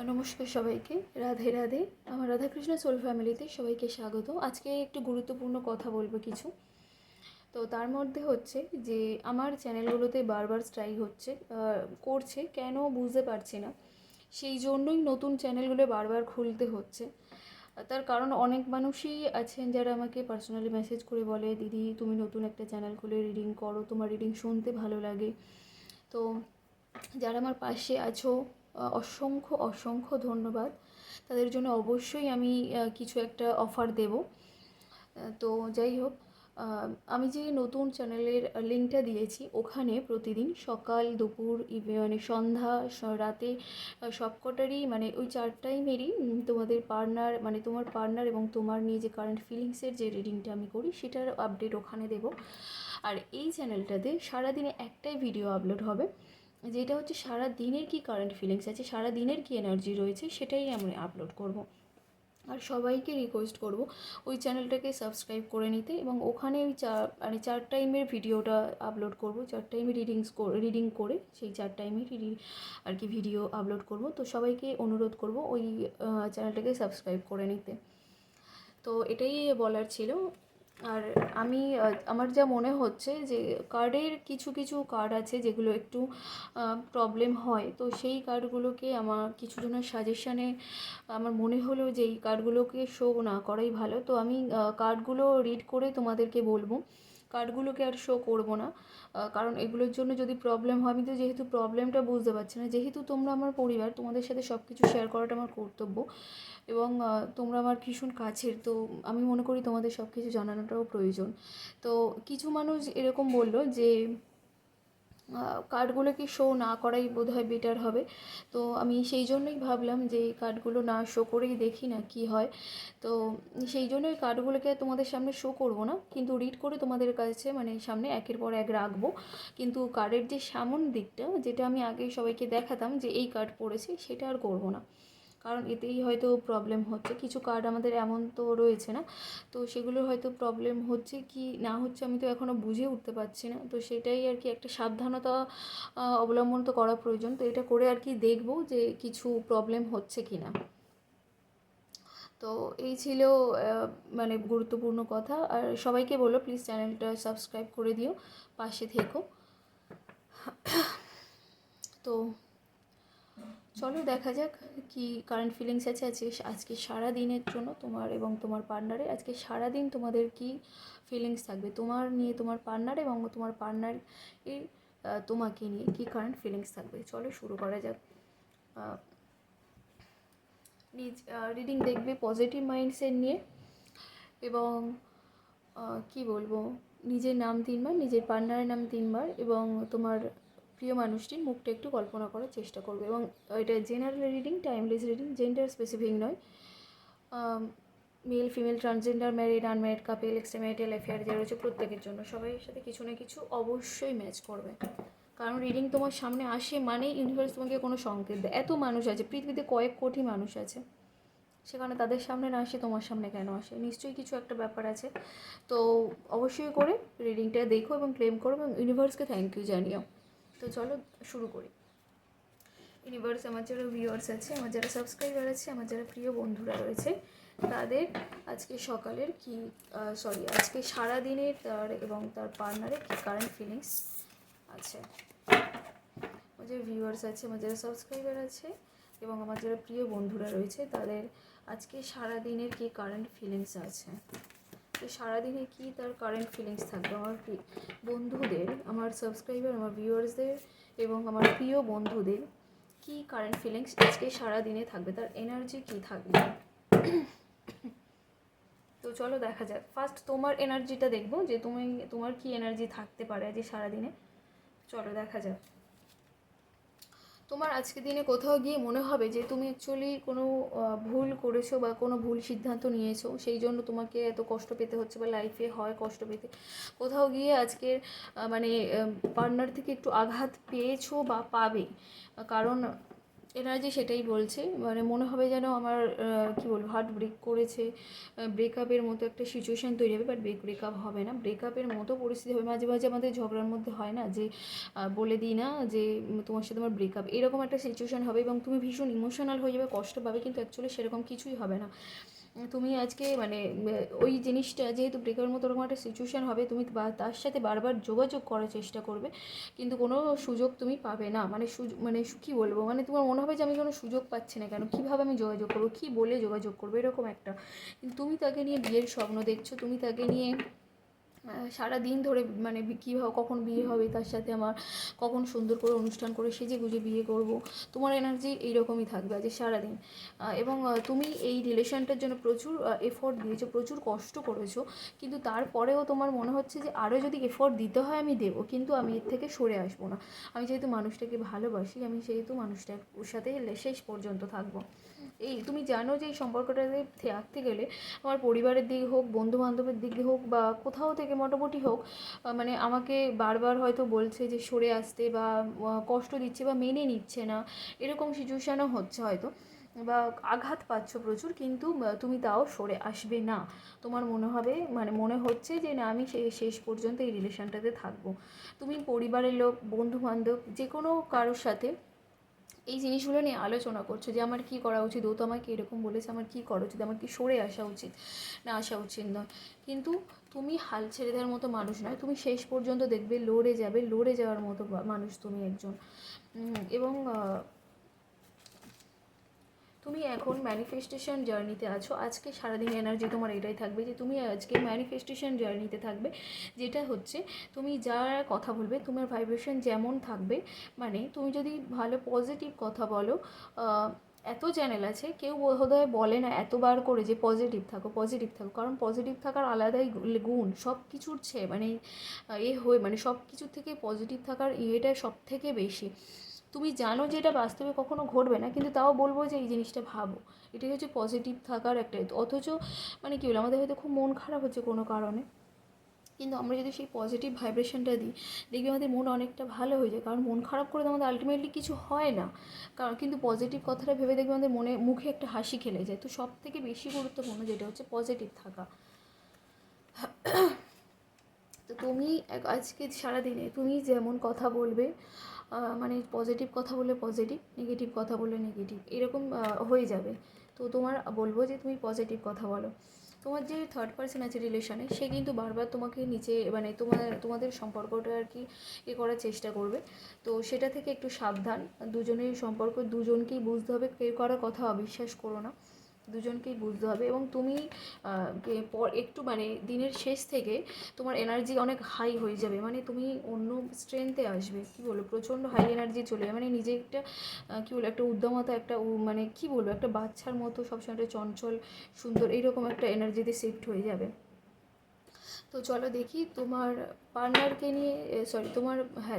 নমস্কার সবাইকে, রাধে রাধে। আমার রাধাকৃষ্ণ সোল ফ্যামিলিতে সবাইকে স্বাগত। আজকে একটু গুরুত্বপূর্ণ কথা বলবো কিছু। তো তার মধ্যে হচ্ছে যে আমার চ্যানেলগুলোতে বারবার স্ট্রাইক করছে কেন বুঝতে পারছি না। সেই জন্যই নতুন চ্যানেলগুলো বারবার খুলতে হচ্ছে। তার কারণ অনেক মানুষই আছেন যারা আমাকে পার্সোনালি মেসেজ করে বলে, দিদি তুমি নতুন একটা চ্যানেল খুলে রিডিং করো, তোমার রিডিং শুনতে ভালো লাগে। তো যারা আমার পাশে আছো, অসংখ্য অসংখ্য ধন্যবাদ। তাদের জন্য অবশ্যই আমি কিছু একটা অফার দেব। তো যাই হোক, আমি যে নতুন চ্যানেলের লিঙ্কটা দিয়েছি ওখানে প্রতিদিন সকাল দুপুর মানে সন্ধ্যা রাতে সবকটারই মানে ওই 4 টাইমেরই তোমাদের পার্টনার মানে তোমার পার্টনার এবং তোমার নিয়ে যে কারেন্ট ফিলিংসের যে রিডিংটা আমি করি সেটার আপডেট ওখানে দেব। আর এই চ্যানেলটাতে সারাদিনে একটাই ভিডিও আপলোড হবে, যেটা হচ্ছে সারা দিনের কী কারেন্ট ফিলিংস আছে, সারা দিনের কী এনার্জি রয়েছে সেটাই আমি আপলোড করব। আর সবাইকে রিকোয়েস্ট করব ওই চ্যানেলটাকে সাবস্ক্রাইব করে নিতে, এবং ওখানে ওই 4 টাইমের ভিডিওটা আপলোড করব। 4 টাইমে রিডিং করে সেই 4 টাইমে আর কি ভিডিও আপলোড করব। তো সবাইকে অনুরোধ করব ওই চ্যানেলটাকে সাবস্ক্রাইব করে নিতে। তো এটাই বলার ছিল। আর আমি আমার যা মনে হচ্ছে যে কার্ডের কিছু কিছু কার্ড আছে যেগুলো একটু প্রবলেম হয়, তো সেই কার্ডগুলোকে আমার কিছু জনের সাজেশানে আমার মনে হলো যে এই কার্ডগুলোকে শো না করাই ভালো। তো আমি কার্ডগুলো রিড করে তোমাদেরকে বলবো, কার্ডগুলোকে আর শো করবো না। কারণ এগুলোর জন্য যদি প্রবলেম হয়, আমি তো যেহেতু প্রবলেমটা বুঝতে পারছি না, যেহেতু তোমরা আমার পরিবার, তোমাদের সাথে সব কিছু শেয়ার করাটা আমার কর্তব্য, এবং তোমরা আমার ভীষণ কাছের, তো আমি মনে করি তোমাদের সব কিছু জানানোটাও প্রয়োজন। তো কিছু মানুষ এরকম বললো যে কার্ডগুলোকে শো না করাই বোধহয় বেটার হবে। তো আমি সেই জন্যই ভাবলাম যে এই কার্ডগুলো না শো করেই দেখি না কি হয়। তো সেই জন্যই কার্ডগুলোকে তোমাদের সামনে শো করবো না, কিন্তু রিড করে তোমাদের কাছে মানে সামনে একের পর এক রাখবো। কিন্তু কার্ডের যে সামন দিকটা, যেটা আমি আগে সবাইকে দেখাতাম যে এই কার্ড পড়েছি, সেটা আর করবো না। কারণ এতেই হয়তো প্রবলেম হচ্ছে। কিছু কার্ড আমাদের এমন তো রয়েছে না, তো সেগুলোর হয়তো প্রবলেম হচ্ছে কি না হচ্ছে আমি তো এখনও বুঝে উঠতে পারছি না। তো সেটাই আর কি, একটা সাবধানতা অবলম্বন তো করা প্রয়োজন। তো এটা করে আর কি দেখবো যে কিছু প্রবলেম হচ্ছে কি না। তো এই ছিল মানে গুরুত্বপূর্ণ কথা। আর সবাইকে বলো প্লিজ চ্যানেলটা সাবস্ক্রাইব করে দিও, পাশে থেকো। তো চলো দেখা যাক কি কারেন্ট ফিলিংস আছে আজকে সারা দিনের জন্য তোমার এবং তোমার পার্টনারের। আজকে সারা দিন তোমাদের কি ফিলিংস থাকবে তোমার নিয়ে, তোমার পার্টনার এবং তোমার পার্টনার এর তোমাকে নিয়ে কি কারেন্ট ফিলিংস থাকবে। চলো শুরু করা যাক। রিডিং দেখবে পজিটিভ মাইন্ডসেট নিয়ে, এবং কি বলবো, নিজের নাম 3বার, নিজের পার্টনারের নাম 3বার, এবং তোমার প্রিয় মানুষটির মুখটা একটু কল্পনা করার চেষ্টা করবে। এবং এটা general reading, timeless reading, gender specific নয়। Male female transgender married unmarried couple extramarital affair যা রয়েছে প্রত্যেকের জন্য, সবাইয়ের সাথে কিছু না কিছু অবশ্যই ম্যাচ করবে। কারণ রিডিং তোমার সামনে আসে মানেই ইউনিভার্স তোমাকে কোনো সংকেত দেয়। এত মানুষ আছে পৃথিবীতে, কয়েক কোটি মানুষ আছে, সেখানে তাদের সামনে না আসে তোমার সামনে কেন আসে? নিশ্চয়ই কিছু একটা ব্যাপার আছে। তো অবশ্যই করে রিডিংটা দেখো এবং ক্লেম করো এবং ইউনিভার্সকে থ্যাংক ইউ জানিও। তো চলো শুরু করি। ইউনিভার্স, আমার যারা ভিউয়ার্স আছে, আমার যারা সাবস্ক্রাইবার আছে, আমার যারা প্রিয় বন্ধুরা রয়েছে, তাদের আজকে সকালের কি আজকে সারা দিনের তার এবং তার পার্টনারের কি কারেন্ট ফিলিংস আছে। আমার যারা ভিউয়ার্স আছে, আমার যারা সাবস্ক্রাইবার আছে এবং আমার যারা প্রিয় বন্ধুরা রয়েছে, তাদের আজকে সারা দিনের কি কারেন্ট ফিলিংস আছে। তো সারাদিনে কি তার কারেন্ট ফিলিংস থাকবে আমার বন্ধুদের, আমার সাবস্ক্রাইবার, আমার ভিউয়ার্সদের এবং আমার প্রিয় বন্ধুদের কি কারেন্ট ফিলিংস আজকে সারাদিনে থাকবে, তার এনার্জি কি থাকবে। তো চলো দেখা যাক। ফার্স্ট তোমার এনার্জিটা দেখবো যে তোমার কি এনার্জি থাকতে পারে আজকে সারাদিনে। চলো দেখা যাক। তোমার আজকে দিনে কোথাও গিয়ে মনে হবে যে তুমি অ্যাকচুয়ালি কোনো ভুল করেছো বা কোনো ভুল সিদ্ধান্ত নিয়েছো, সেই জন্য তোমাকে এত কষ্ট পেতে হচ্ছে বা লাইফে হয় কষ্ট পেতে। কোথাও গিয়ে আজকের মানে পার্টনার থেকে একটু আঘাত পেয়েছো বা পাবে। কারণ এনার্জি সেটাই বলছে, মানে মনে হবে যেন আমার কী বলবো, হার্ট ব্রেক করেছে, ব্রেকআপের মতো একটা সিচুয়েশান তৈরি হবে, বাট ব্রেকআপ হবে না, ব্রেকআপের মতো পরিস্থিতি হবে। মাঝে মাঝে আমাদের ঝগড়ার মধ্যে হয় না যে বলে দিই না যে তোমার সাথে আমার ব্রেকআপ, এরকম একটা সিচুয়েশান হবে এবং তুমি ভীষণ ইমোশনাল হয়ে যাবে, কষ্ট পাবে, কিন্তু অ্যাকচুয়ালি সেরকম কিছুই হবে না। তুমি আজকে মানে ওই জিনিসটা যেহেতু ব্রেকআপের মতো ওরকম একটা সিচুয়েশান হবে, তুমি তার সাথে বারবার যোগাযোগ করার চেষ্টা করবে, কিন্তু কোনো সুযোগ তুমি পাবে না। মানে মানে কী বলবো, মানে তোমার মনে হবে যে আমি কোনো সুযোগ পাচ্ছি না কেন, কীভাবে আমি যোগাযোগ করবো, কী বলে যোগাযোগ করবো, এরকম একটা। কিন্তু তুমি তাকে নিয়ে বিয়ের স্বপ্ন দেখছো, তুমি তাকে নিয়ে সারা দিন ধরে মানে কীভাবে কখন বিয়ে হবে তার সাথে আমার, কখন সুন্দর করে অনুষ্ঠান করে সেজে গুজে বিয়ে করব, তোমার এনার্জি এইরকমই থাকবে আজ সারাদিন। এবং তুমি এই রিলেশনটার জন্য প্রচুর এফোর্ট দিয়েছো, প্রচুর কষ্ট করেছো, কিন্তু তারপরেও তোমার মনে হচ্ছে যে আরও যদি এফোর্ট দিতে হয় আমি দেবো, কিন্তু আমি এর থেকে সরে আসবো না। আমি যেহেতু মানুষটাকে ভালোবাসি, আমি সেহেতু মানুষটার সাথে শেষ পর্যন্ত থাকবো। এই তুমি জানো যে এই সম্পর্কটাতে থাকতে গেলে আমার পরিবারের দিক হোক, বন্ধু বান্ধবের দিক হোক, বা কোথাও থেকে মোটামুটি হোক, মানে আমাকে বারবার হয়তো বলছে যে সরে আসতে, বা কষ্ট দিচ্ছে, বা মেনে নিচ্ছে না, এরকম সিচুয়েশানও হচ্ছে হয়তো, বা আঘাত পাচ্ছ প্রচুর, কিন্তু তুমি তাও সরে আসবে না। তোমার মনে হবে, মানে মনে হচ্ছে যে না, আমি শেষ পর্যন্ত এই রিলেশনটাতে থাকবো। তুমি পরিবারের লোক, বন্ধু বান্ধব, যে কোনো কারোর সাথে এই জিনিসগুলো নিয়ে আলোচনা করছো যে আমার কী করা উচিত, ও তো আমাকে এরকম বলেছে, আমার কী করা উচিত, আমার কি সরে আসা উচিত না আসা উচিত নয়। কিন্তু তুমি হাল ছেড়ে দেওয়ার মতো মানুষ নয়, তুমি শেষ পর্যন্ত দেখবে লড়ে যাবে, লড়ে যাওয়ার মতো মানুষ তুমি একজন। এবং তুমি এখন ম্যানিফেস্টেশন জার্নিতে আছো। আজকে সারাদিন এনার্জি তোমার এটাই থাকবে যে তুমি আজকে ম্যানিফেস্টেশন জার্নিতে থাকবে, যেটা হচ্ছে তুমি যার কথা বলবে তোমার ভাইব্রেশন যেমন থাকবে, মানে তুমি যদি ভালো পজিটিভ কথা বলো, এত চ্যানেল আছে, কেউ বোধহয় বলে না এতবার করে যে পজিটিভ থাকো, পজিটিভ থাকো, কারণ পজিটিভ থাকার আলাদাই গুণ, সব কিছুর চেয়ে মানে মানে সব কিছুর থেকে পজিটিভ থাকার ইয়েটা সব থেকে বেশি। তুমি জানো যে এটা বাস্তবে কখনো ঘটবে না, কিন্তু তাও বলবো যে এই জিনিসটা ভাবো, এটাই হচ্ছে পজিটিভ থাকার একটা। অথচ মানে কী বলে, আমাদের হয়তো খুব মন খারাপ হচ্ছে কোনো কারণে, কিন্তু আমরা যদি সেই পজিটিভ ভাইব্রেশনটা দিই, দেখবি আমাদের মন অনেকটা ভালো হয়ে যায়, কারণ মন খারাপ করে তো আমাদের আলটিমেটলি কিছু হয় না, কারণ কিন্তু পজিটিভ কথাটা ভেবে দেখবে আমাদের মুখে একটা হাসি খেলে যায়। তো সব থেকে বেশি গুরুত্বপূর্ণ যেটা হচ্ছে পজিটিভ থাকা। তো তুমি আজকে সারাদিনে তুমি যেমন কথা বলবে, মানে পজিটিভ কথা বললে পজিটিভ, নেগেটিভ কথা বললে নেগেটিভ, এরকম হয়ে যাবে। তো তোমার বলবো যে তুমি পজিটিভ কথা বলো। তোমার যে থার্ড পার্সন আছে রিলেশনে, সে কিন্তু বারবার তোমাকে নিচে, মানে তোমাদের সম্পর্কটা আর কি করার চেষ্টা করবে। তো সেটা থেকে একটু সাবধান। দুজনের সম্পর্ক দুজনকেই বুঝতে হবে, কেউ কারোর কথা অবিশ্বাস করো না, দুজনকেই বুঝতে হবে। এবং তুমি একটু মানে দিনের শেষ থেকে তোমার এনার্জি অনেক হাই হয়ে যাবে, মানে তুমি অন্য স্ট্রেংথে আসবে, কী বলবো, প্রচণ্ড হাই এনার্জি চলে যাবে, মানে নিজে একটা কী বলবো, একটা উদ্যমতা, একটা মানে কী বলবো, একটা বাচ্চার মতো সবসময় একটা চঞ্চল সুন্দর এইরকম একটা এনার্জিতে শিফট হয়ে যাবে। তো চলো দেখি তোমার পার্টনারকে নিয়ে,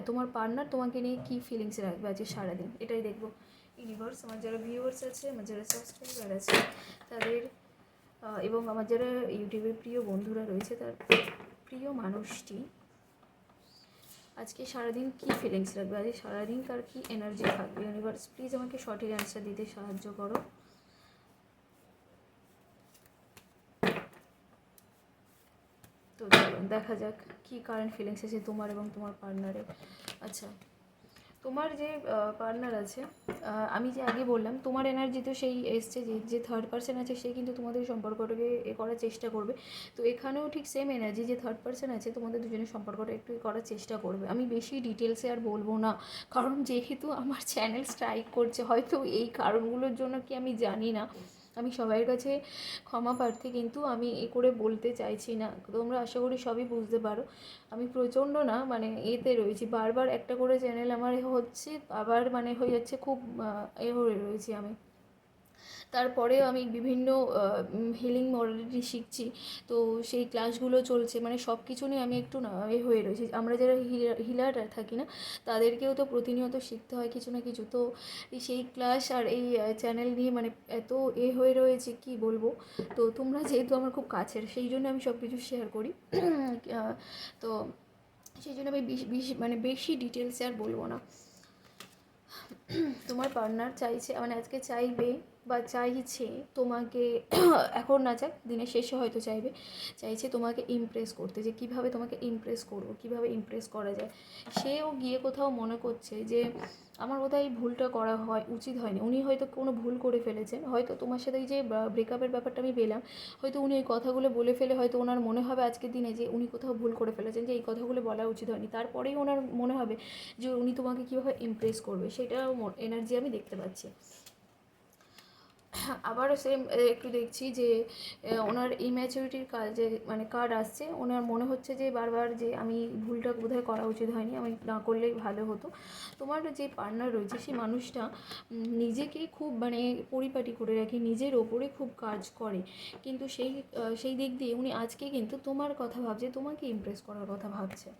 তোমার পার্টনার তোমাকে নিয়ে কী ফিলিংস রাখবে আজকে সারাদিন, এটাই দেখবো। ইউনিভার্স, আমার যারা ভিউয়ার্স আছে, আমার যারা সাবস্ক্রাইবার আছে তাদের, এবং আমার যারা ইউটিউবের প্রিয় বন্ধুরা রয়েছে, তার প্রিয় মানুষটি আজকে সারাদিন কী ফিলিংস রাখবে, আজকে সারাদিন তার কী এনার্জি থাকবে। ইউনিভার্স প্লিজ আমাকে সঠিক অ্যান্সার দিতে সাহায্য করো। তো দেখা যাক কী কারেন্ট ফিলিংস আছে তোমার এবং তোমার পার্টনারের। আচ্ছা, তোমার যে পার্টনার আছে, আমি যে আগে বললাম তোমার এনার্জি তো সেই এসছে, যে থার্ড পার্সন আছে সে কিন্তু তোমাদের সম্পর্কটাকে করার চেষ্টা করবে। তো এখানেও ঠিক সেম এনার্জি, যে থার্ড পার্সন আছে তোমাদের দুজনের সম্পর্কটা একটু করার চেষ্টা করবে। আমি বেশি ডিটেলসে আর বলবো না, কারণ যেহেতু আমার চ্যানেল স্ট্রাইক করছে, হয়তো এই কারণগুলোর জন্য কি আমি জানি না, আমি সবার কাছে ক্ষমা প্রার্থী, কিন্তু আমি করে বলতে চাইছি না, তোমরা আশা করি সবই বুঝতে পারো। আমি প্রচণ্ড না মানে এতে রয়েছি, বারবার একটা করে চ্যানেল আমার হচ্ছে, আবার মানে হয়ে যাচ্ছে, খুব হয়ে রয়েছি আমি। তারপরেও আমি বিভিন্ন হিলিং মডালিটি শিখছি, তো সেই ক্লাসগুলো চলছে, মানে সব কিছু নিয়ে আমি একটু না হয়ে রয়েছি। আমরা যারা হিলার থাকি না, তাদেরকেও তো প্রতিনিয়ত শিখতে হয় কিছু না কিছু। তো সেই ক্লাস আর এই চ্যানেল নিয়ে মানে এত হয়ে রয়েছে কি বলবো। তো তোমরা যেহেতু আমার খুব কাছের, সেই জন্য আমি সব কিছু শেয়ার করি। তো সেই জন্য আমি মানে বেশি ডিটেলসে আর বলবো না। তোমার পার্টনার চাইছে, মানে আজকে চাইবে বা চাইছে তোমাকে, এখন না চাক, দিনের শেষে হয়তো চাইছে তোমাকে ইমপ্রেস করতে, যে কিভাবে তোমাকে ইমপ্রেস করবো, কিভাবে ইমপ্রেস করা যায়। সেও গিয়ে কোথাও মনে করছে যে আমার বোধহয় এই ভুলটা করা উচিত হয়নি। উনি হয়তো কোনো ভুল করে ফেলেছেন, হয়তো তোমার সাথে এই যে ব্রেকআপের ব্যাপারটা আমি পেলাম, হয়তো উনি ওই কথাগুলো বলে ফেলে হয়তো ওনার মনে হবে আজকের দিনে যে উনি কোথাও ভুল করে ফেলেছেন, যে এই কথাগুলো বলা উচিত হয়নি। তারপরেই ওনার মনে হবে যে উনি তোমাকে কীভাবে ইমপ্রেস করবে, সেটাও এনার্জি আমি দেখতে পাচ্ছি। আবারও সেম একটু দেখছি যে ওনার ইম্যাচুরিটির কাজে মানে কার্ড আসছে। ওনার মনে হচ্ছে যে বারবার যে আমি ভুলটা বোধহয় করা উচিত হয়নি, আমি না করলেই ভালো হতো। তোমার যে পার্টনার রয়েছে সেই মানুষটা নিজেকে খুব মানে পরিপাটি করে রাখে, নিজের ওপরে খুব কাজ করে, কিন্তু সেই দিক দিয়ে উনি আজকে কিন্তু তোমার কথা ভাবছে, তোমাকে ইমপ্রেস করার কথা ভাবছে,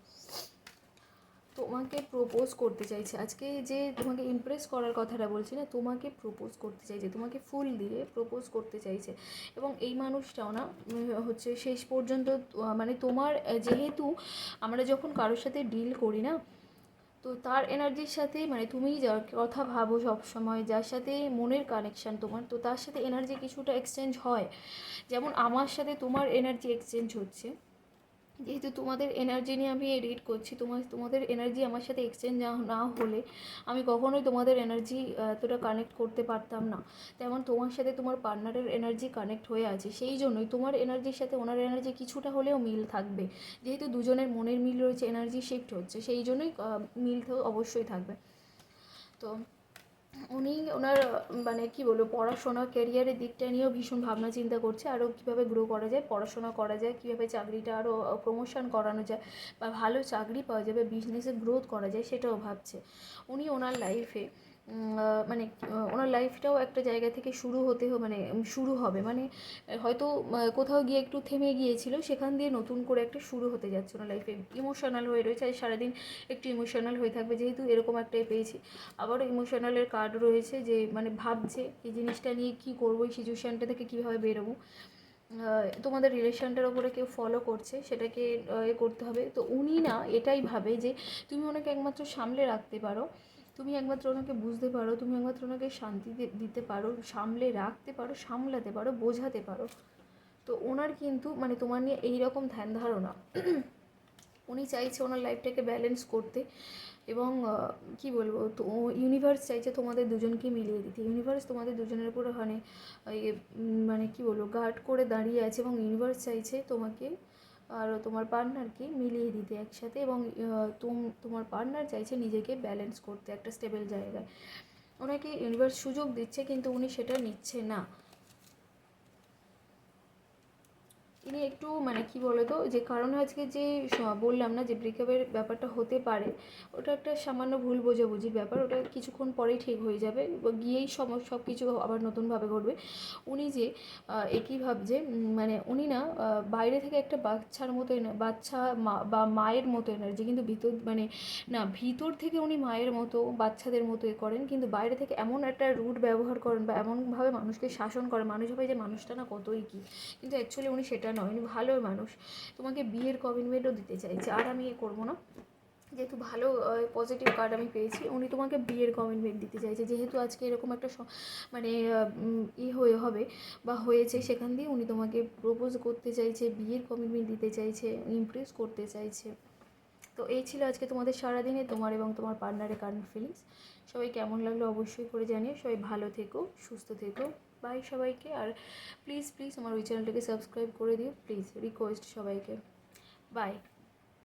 তোমাকে প্রপোজ করতে চাইছে আজকে। যে তোমাকে ইমপ্রেস করার কথাটা বলছি না, তোমাকে প্রপোজ করতে চাইছে, তোমাকে ফুল দিয়ে প্রপোজ করতে চাইছে। এবং এই মানুষটাও না হচ্ছে শেষ পর্যন্ত মানে তোমার যেহেতু আমরা যখন কারোর সাথে ডিল করি না, তো তার এনার্জির সাথে মানে তুমি যার কথা ভাবো সবসময়, যার সাথে মনের কানেকশান তোমার, তো তার সাথে এনার্জি কিছুটা এক্সচেঞ্জ হয়। যেমন আমার সাথে তোমার এনার্জি এক্সচেঞ্জ হচ্ছে, যেহেতু তোমাদের এনার্জি নিয়ে আমি রিড করছি, তোমাদের এনার্জি আমার সাথে এক্সচেঞ্জ না হলে আমি কখনোই তোমাদের এনার্জি এতটা কানেক্ট করতে পারতাম না। তেমন তোমার সাথে তোমার পার্টনারের এনার্জি কানেক্ট হয়ে আছে, সেই জন্যই তোমার এনার্জির সাথে ওনার এনার্জি কিছুটা হলেও মিল থাকবে। যেহেতু দুজনের মনের মিল রয়েছে, এনার্জি শিফট হচ্ছে, সেই জন্যই মিল তো অবশ্যই থাকবে। তো উনি ওনার মানে কী বলবো, পড়াশোনা ক্যারিয়ারের দিকটা নিয়েও ভীষণ ভাবনা চিন্তা করছে, আরও কীভাবে গ্রো করা যায়, পড়াশোনা করা যায়, কীভাবে চাকরিটা আরও প্রমোশন করানো যায় বা ভালো চাকরি পাওয়া যাবে, বিজনেসে গ্রোথ করা যায়, সেটাও ভাবছে। উনি ওনার লাইফে মানে ওনার লাইফটাও একটা জায়গা থেকে শুরু হবে, মানে হয়তো কোথাও গিয়ে একটু থেমে গিয়েছিল, সেখান দিয়ে নতুন করে একটা শুরু হতে যাচ্ছে ওনার লাইফে। ইমোশনাল হয়ে রয়েছে, আর সারাদিন একটু ইমোশনাল হয়ে থাকবে, যেহেতু এরকম একটাই পেয়েছি। আবারও ইমোশনালের কার্ড রয়েছে, যে মানে ভাবছে এই জিনিসটা নিয়ে কী করবো, এই সিচুয়েশানটা থেকে কীভাবে বেরোবো। তোমাদের রিলেশনটার ওপরে কেউ ফলো করছে, সেটাকে করতে হবে। তো উনি না এটাই ভাবে যে তুমি ওনাকে একমাত্র সামলে রাখতে পারো, তুমি একমাত্র ওনাকে বুঝতে পারো, তুমি একমাত্র ওনাকে শান্তি দিতে পারো, সামলে রাখতে পারো, সামলাতে পারো, বোঝাতে পারো। তো ওনার কিন্তু মানে তোমার নিয়ে এইরকম ধ্যান ধারণা। উনি চাইছে ওনার লাইফটাকে ব্যালেন্স করতে, এবং কি বলবো, তো ইউনিভার্স চাইছে তোমাদের দুজনকে মিলিয়ে দিতে। ইউনিভার্স তোমাদের দুজনের উপরে মানে কি বলবো, গার্ড করে দাঁড়িয়ে আছে, এবং ইউনিভার্স চাইছে তোমাকে আর তোমার পার্টনারকে মিলিয়ে দিতে একসাথে, এবং তোমার পার্টনার চাইছে নিজেকে ব্যালেন্স করতে একটা স্টেবল জায়গায়। ওনাকে ইউনিভার্স সুযোগ দিচ্ছে, কিন্তু উনি সেটা নিচ্ছে না। ইনি একটু মানে কি বলতো, যে কারণে আজকে যে বললাম না যে ব্রেকআপের ব্যাপারটা হতে পারে, ওটা একটা সামান্য ভুল বোঝাবুঝির ব্যাপার, ওটা কিছুক্ষণ পরেই ঠিক হয়ে যাবে, গিয়েই সব কিছু আবার নতুনভাবে ঘটবে। উনি যে একই ভাবছে, মানে উনি না বাইরে থেকে একটা বাচ্চার মতো বাচ্চা বা মায়ের মতো এনার্জি, কিন্তু ভিতর থেকে উনি মায়ের মতো বাচ্চাদের মতো করেন, কিন্তু বাইরে থেকে এমন একটা রুট ব্যবহার করেন বা এমনভাবে মানুষকে শাসন করেন, মানুষ ভাবে যে মানুষটা না কতই কী, কিন্তু অ্যাকচুয়ালি উনি সেটা নয়, উনি ভালো মানুষ। তোমাকে বিয়ের কমিটমেন্টও দিতে চাইছে, আর আমি করবো না, যেহেতু ভালো পজিটিভ কার্ড আমি পেয়েছি, উনি তোমাকে বিয়ের কমিটমেন্ট দিতে চাইছে। যেহেতু আজকে এরকম একটা মানে হবে বা হয়েছে, সেখান দিয়ে উনি তোমাকে প্রপোজ করতে চাইছে, বিয়ের কমিটমেন্ট দিতে চাইছে, ইমপ্রেস করতে চাইছে। তো এই ছিল আজকে তোমাদের সারাদিনে তোমার এবং তোমার পার্টনারের কারেন্ট ফিলিংস। সবাই কেমন লাগলো অবশ্যই করে জানিও। সবাই ভালো থেকো, সুস্থ থেকো, বাই সবাইকে। আর প্লিজ আমার ওই চ্যানেলটাকে সাবস্ক্রাইব করে দিও, প্লিজ রিকোয়েস্ট সবাইকে। বাই।